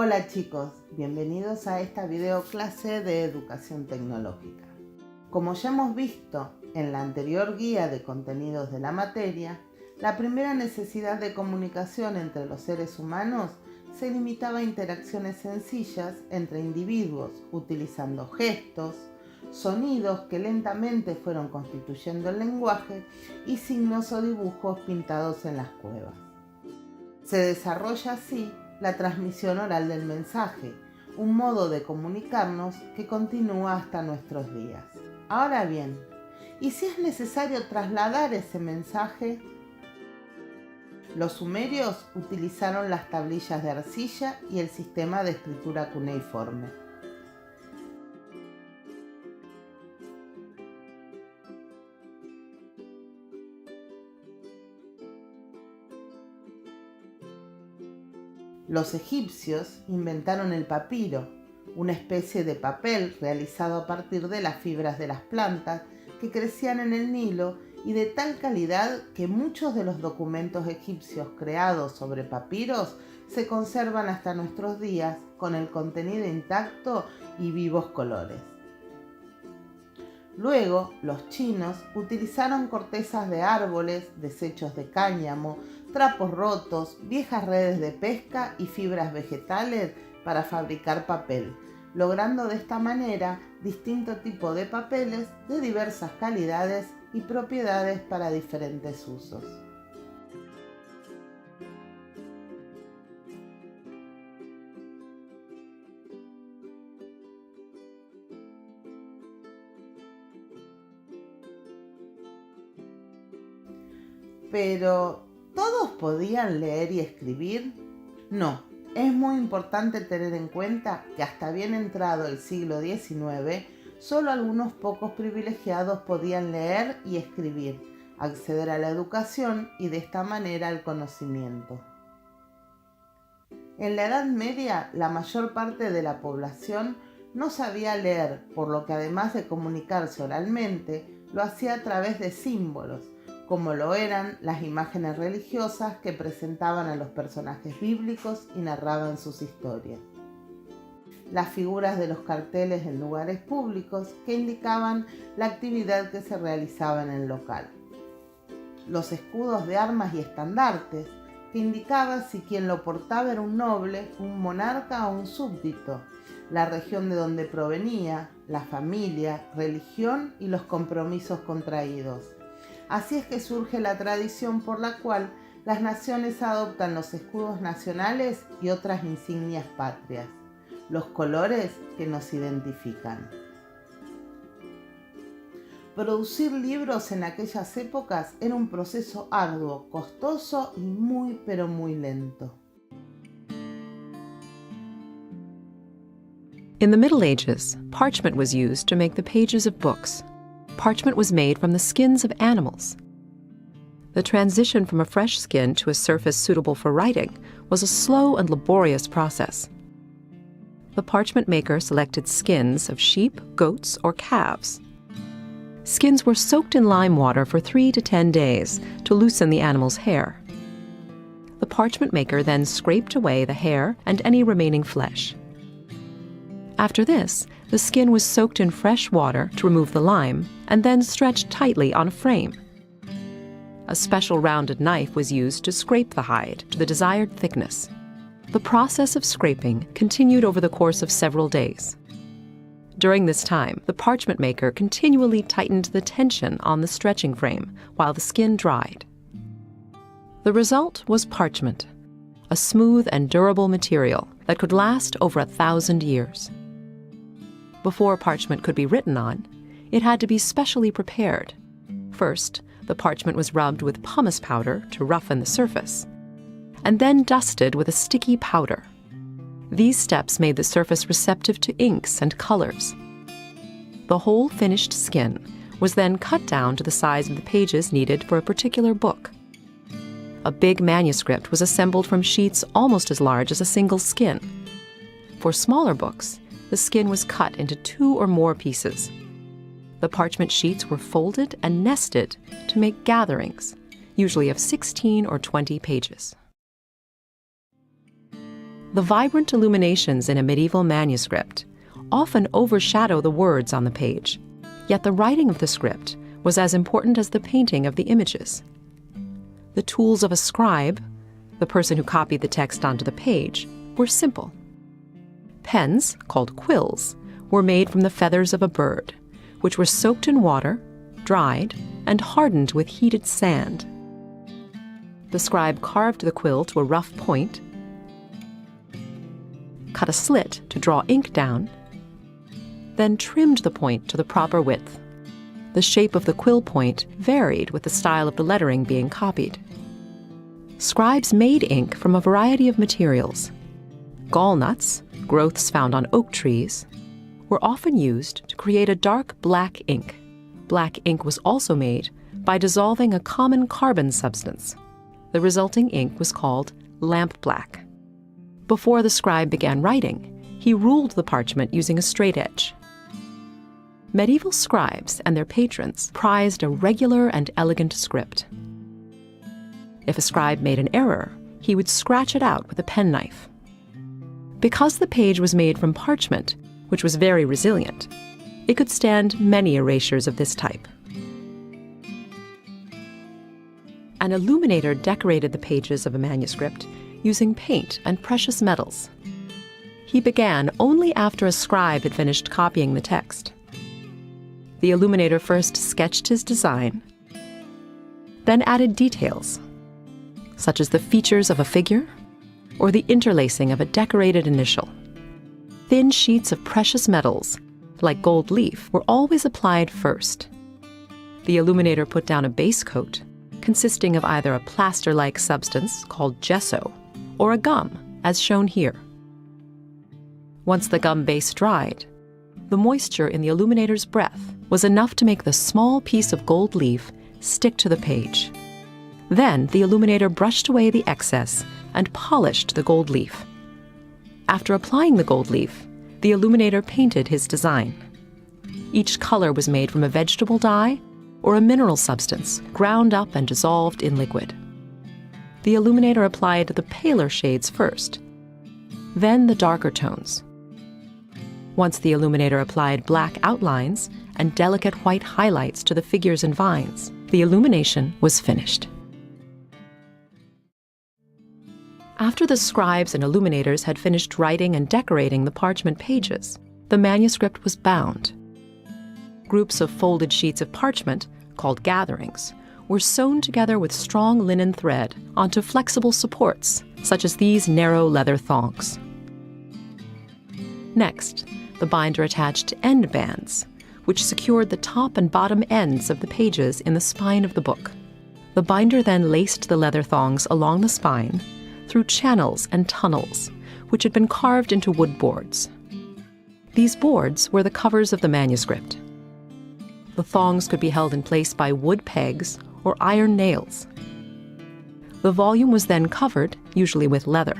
Hola chicos, bienvenidos a esta video clase de educación tecnológica. Como ya hemos visto en la anterior guía de contenidos de la materia, la primera necesidad de comunicación entre los seres humanos se limitaba a interacciones sencillas entre individuos, utilizando gestos, sonidos que lentamente fueron constituyendo el lenguaje y signos o dibujos pintados en las cuevas. Se desarrolla así la transmisión oral del mensaje, un modo de comunicarnos que continúa hasta nuestros días. Ahora bien, ¿y si es necesario trasladar ese mensaje? Los sumerios utilizaron las tablillas de arcilla y el sistema de escritura cuneiforme. Los egipcios inventaron el papiro, una especie de papel realizado a partir de las fibras de las plantas que crecían en el Nilo y de tal calidad que muchos de los documentos egipcios creados sobre papiros se conservan hasta nuestros días con el contenido intacto y vivos colores. Luego, los chinos utilizaron cortezas de árboles, desechos de cáñamo, trapos rotos, viejas redes de pesca y fibras vegetales para fabricar papel, logrando de esta manera distintos tipos de papeles de diversas calidades y propiedades para diferentes usos. Pero, ¿todos podían leer y escribir? No, es muy importante tener en cuenta que hasta bien entrado el siglo XIX, solo algunos pocos privilegiados podían leer y escribir, acceder a la educación y de esta manera al conocimiento. En la Edad Media, la mayor parte de la población no sabía leer, por lo que además de comunicarse oralmente, lo hacía a través de símbolos, como lo eran las imágenes religiosas que presentaban a los personajes bíblicos y narraban sus historias. Las figuras de los carteles en lugares públicos que indicaban la actividad que se realizaba en el local. Los escudos de armas y estandartes que indicaban si quien lo portaba era un noble, un monarca o un súbdito, la región de donde provenía, la familia, religión y los compromisos contraídos. Así es que surge la tradición por la cual las naciones adoptan los escudos nacionales y otras insignias patrias, los colores que nos identifican. Producir libros en aquellas épocas era un proceso arduo, costoso y muy lento. In the Middle Ages, parchment was used to make the pages of books. Parchment was made from the skins of animals. The transition from a fresh skin to a surface suitable for writing was a slow and laborious process. The parchment maker selected skins of sheep, goats, or calves. Skins were soaked in lime water for 3 to 10 days to loosen the animal's hair. The parchment maker then scraped away the hair and any remaining flesh. After this, the skin was soaked in fresh water to remove the lime and then stretched tightly on a frame. A special rounded knife was used to scrape the hide to the desired thickness. The process of scraping continued over the course of several days. During this time, the parchment maker continually tightened the tension on the stretching frame while the skin dried. The result was parchment, a smooth and durable material that could last over 1,000 years. Before parchment could be written on, it had to be specially prepared. First, the parchment was rubbed with pumice powder to roughen the surface, and then dusted with a sticky powder. These steps made the surface receptive to inks and colors. The whole finished skin was then cut down to the size of the pages needed for a particular book. A big manuscript was assembled from sheets almost as large as a single skin. For smaller books, the skin was cut into 2 or more pieces. The parchment sheets were folded and nested to make gatherings, usually of 16 or 20 pages. The vibrant illuminations in a medieval manuscript often overshadow the words on the page, yet the writing of the script was as important as the painting of the images. The tools of a scribe, the person who copied the text onto the page, were simple. Pens, called quills, were made from the feathers of a bird, which were soaked in water, dried, and hardened with heated sand. The scribe carved the quill to a rough point, cut a slit to draw ink down, then trimmed the point to the proper width. The shape of the quill point varied with the style of the lettering being copied. Scribes made ink from a variety of materials. Gallnuts, growths found on oak trees, were often used to create a dark black ink. Black ink was also made by dissolving a common carbon substance. The resulting ink was called lampblack. Before the scribe began writing, he ruled the parchment using a straight edge. Medieval scribes and their patrons prized a regular and elegant script. If a scribe made an error, he would scratch it out with a penknife. Because the page was made from parchment, which was very resilient, it could stand many erasures of this type. An illuminator decorated the pages of a manuscript using paint and precious metals. He began only after a scribe had finished copying the text. The illuminator first sketched his design, then added details, such as the features of a figure or the interlacing of a decorated initial. Thin sheets of precious metals, like gold leaf, were always applied first. The illuminator put down a base coat, consisting of either a plaster-like substance called gesso or a gum, as shown here. Once the gum base dried, the moisture in the illuminator's breath was enough to make the small piece of gold leaf stick to the page. Then the illuminator brushed away the excess and polished the gold leaf. After applying the gold leaf, the illuminator painted his design. Each color was made from a vegetable dye or a mineral substance ground up and dissolved in liquid. The illuminator applied the paler shades first, then the darker tones. Once the illuminator applied black outlines and delicate white highlights to the figures and vines, the illumination was finished. After the scribes and illuminators had finished writing and decorating the parchment pages, the manuscript was bound. Groups of folded sheets of parchment, called gatherings, were sewn together with strong linen thread onto flexible supports, such as these narrow leather thongs. Next, the binder attached end bands, which secured the top and bottom ends of the pages in the spine of the book. The binder then laced the leather thongs along the spine through channels and tunnels, which had been carved into wood boards. These boards were the covers of the manuscript. The thongs could be held in place by wood pegs or iron nails. The volume was then covered, usually with leather.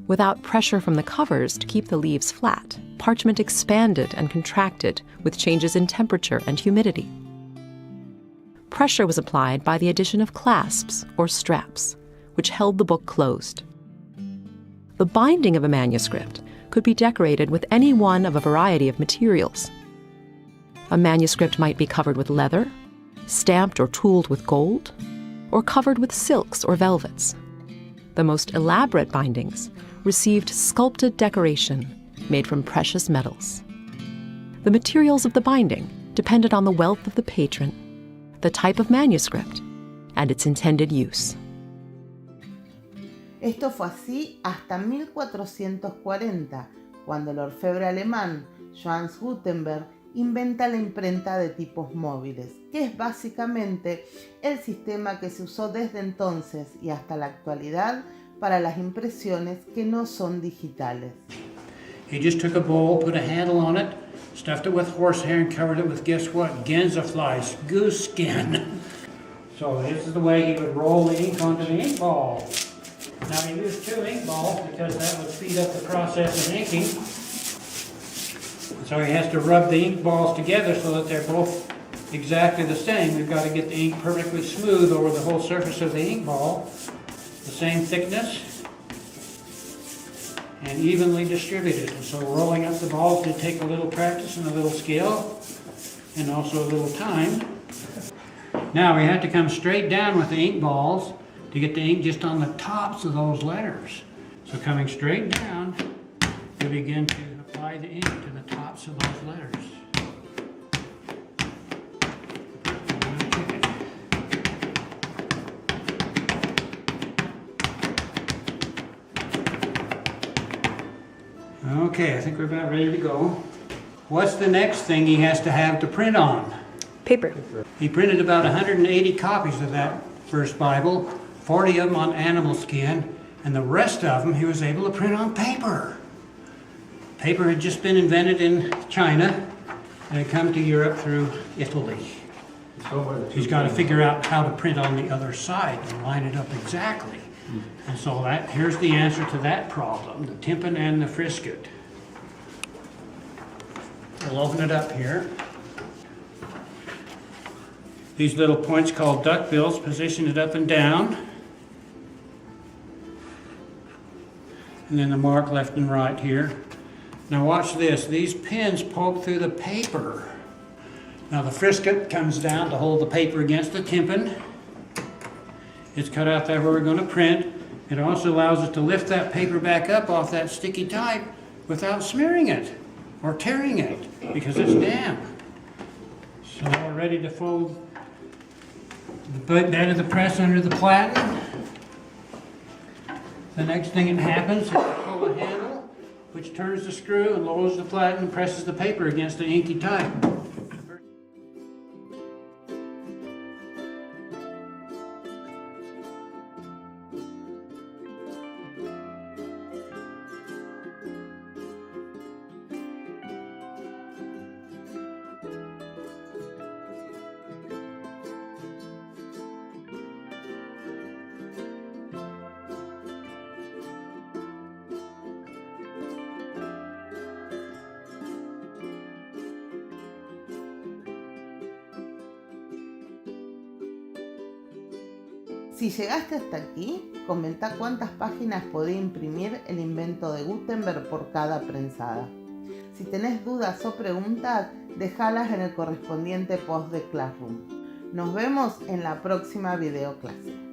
Without pressure from the covers to keep the leaves flat, parchment expanded and contracted with changes in temperature and humidity. Pressure was applied by the addition of clasps or straps, which held the book closed. The binding of a manuscript could be decorated with any one of a variety of materials. A manuscript might be covered with leather, stamped or tooled with gold, or covered with silks or velvets. The most elaborate bindings received sculpted decoration made from precious metals. The materials of the binding depended on the wealth of the patron, the type of manuscript, and its intended use. Esto fue así hasta 1440, cuando el orfebre alemán Johannes Gutenberg inventa la imprenta de tipos móviles, que es básicamente el sistema que se usó desde entonces y hasta la actualidad para las impresiones que no son digitales. He just took a bowl, put a handle on it, stuffed it with horsehair and covered it with, guess what, Gänsefleisch, goose skin. So this is the way he would roll the ink onto the ink ball. Now he used 2 ink balls because that would speed up the process of inking. So he has to rub the ink balls together so that they're both exactly the same. We've got to get the ink perfectly smooth over the whole surface of the ink ball, the same thickness, and evenly distributed. And so rolling up the balls did take a little practice and a little skill and also a little time. Now we have to come straight down with the ink balls to get the ink just on the tops of those letters. So coming straight down, you begin to apply the ink to the tops of those letters. Okay, I think we're about ready to go. What's the next thing he has to have to print on? Paper. He printed about 180 copies of that first Bible, 40 of them on animal skin, and the rest of them he was able to print on paper. Paper had just been invented in China and had come to Europe through Italy. He's got to figure out how to print on the other side and line it up exactly. And so here's the answer to that problem, the tympan and the frisket. We'll open it up here. These little points called duckbills position it up and down. And then the mark left and right here. Now watch this, these pins poke through the paper. Now the frisket comes down to hold the paper against the tympan. It's cut out there where we're going to print. It also allows us to lift that paper back up off that sticky type without smearing it or tearing it because it's damp. So we're ready to fold the bed of the press under the platen. The next thing that happens is you pull the handle, which turns the screw and lowers the platen and presses the paper against the inky type. Si llegaste hasta aquí, comenta cuántas páginas podía imprimir el invento de Gutenberg por cada prensada. Si tenés dudas o preguntas, déjalas en el correspondiente post de Classroom. Nos vemos en la próxima videoclase.